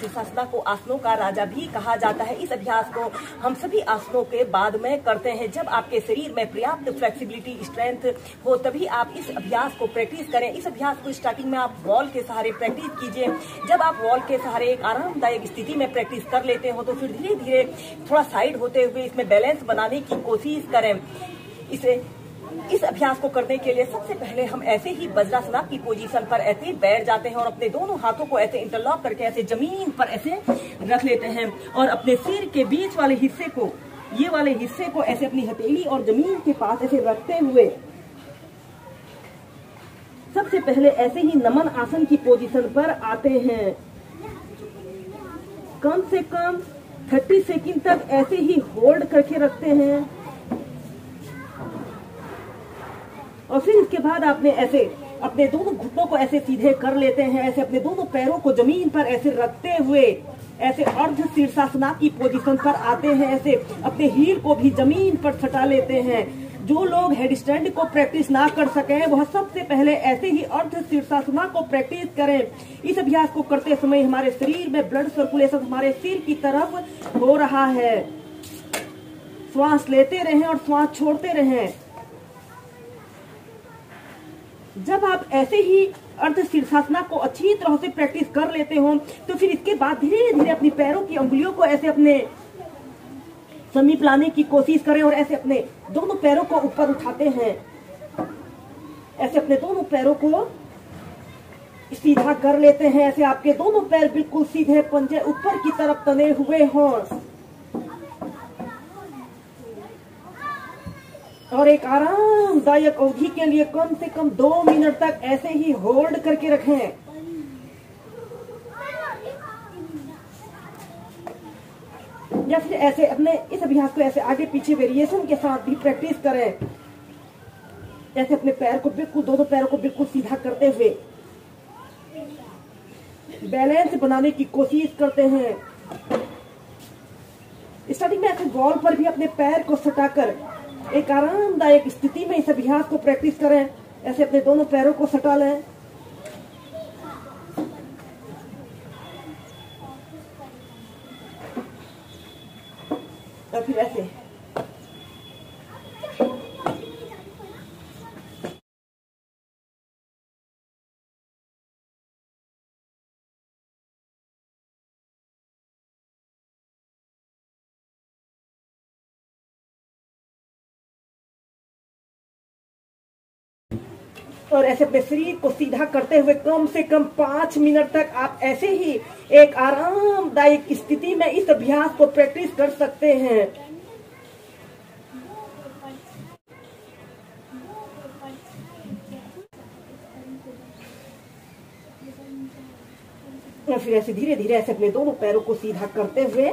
शीर्षासना को आसनों का राजा भी कहा जाता है। इस अभ्यास को हम सभी आसनों के बाद में करते हैं। जब आपके शरीर में पर्याप्त फ्लेक्सिबिलिटी, स्ट्रेंथ हो तभी आप इस अभ्यास को प्रैक्टिस करें। इस अभ्यास को स्टार्टिंग में आप वॉल के सहारे प्रैक्टिस कीजिए। जब आप वॉल के सहारे एक आरामदायक स्थिति में प्रैक्टिस कर लेते हो तो फिर धीरे धीरे थोड़ा साइड होते हुए इसमें बैलेंस बनाने की कोशिश करें। इस अभ्यास को करने के लिए सबसे पहले हम ऐसे ही वज्रासन की पोजीशन पर ऐसे बैठ जाते हैं और अपने दोनों हाथों को ऐसे इंटरलॉक करके ऐसे जमीन पर ऐसे रख लेते हैं और अपने सिर के बीच वाले हिस्से को, ये वाले हिस्से को ऐसे अपनी हथेली और जमीन के पास ऐसे रखते हुए सबसे पहले ऐसे ही नमन आसन की पोजीशन पर आते हैं। कम से कम 30 सेकंड तक ऐसे ही होल्ड करके रखते हैं और फिर इसके बाद आपने ऐसे अपने दोनों घुटनों को ऐसे सीधे कर लेते हैं। ऐसे अपने दोनों पैरों को जमीन पर ऐसे रखते हुए ऐसे अर्ध शीर्षासना की पोजीशन पर आते हैं। ऐसे अपने हील को भी जमीन पर सटा लेते हैं। जो लोग हेड स्टैंड को प्रैक्टिस ना कर सके वह सबसे पहले ऐसे ही अर्ध शीर्षासना को प्रैक्टिस करें। इस अभ्यास को करते समय हमारे शरीर में ब्लड सर्कुलेशन हमारे सिर की तरफ हो रहा है। श्वास लेते रहें और श्वास छोड़ते रहें। जब आप ऐसे ही अर्ध शीर्षासना को अच्छी तरह से प्रैक्टिस कर लेते हो तो फिर इसके बाद धीरे धीरे अपनी पैरों की अंगुलियों को ऐसे अपने समीप लाने की कोशिश करें और ऐसे अपने दोनों पैरों को ऊपर उठाते हैं। ऐसे अपने दोनों पैरों को सीधा कर लेते हैं। ऐसे आपके दोनों पैर बिल्कुल सीधे, पंजे ऊपर की तरफ तने हुए हों और एक आरामदायक अवधि के लिए कम से कम 2 मिनट तक ऐसे ही होल्ड करके रखें। या फिर ऐसे अपने इस अभ्यास को ऐसे आगे पीछे वेरिएशन के साथ भी प्रैक्टिस करें। ऐसे अपने पैर को बिल्कुल, दोनों पैरों को बिल्कुल सीधा करते हुए बैलेंस बनाने की कोशिश करते हैं। स्टार्टिंग में ऐसे वॉल पर भी अपने पैर को सटाकर एक आरामदायक स्थिति में इस अभ्यास को प्रैक्टिस करें। ऐसे अपने दोनों पैरों को सटा लें और फिर ऐसे और ऐसे अपने शरीर को सीधा करते हुए कम से कम 5 मिनट तक आप ऐसे ही एक आरामदायक स्थिति में इस अभ्यास को प्रैक्टिस कर सकते हैं। और फिर ऐसे धीरे धीरे ऐसे अपने दोनों पैरों को सीधा करते हुए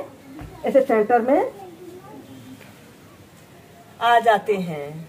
ऐसे सेंटर में आ जाते हैं।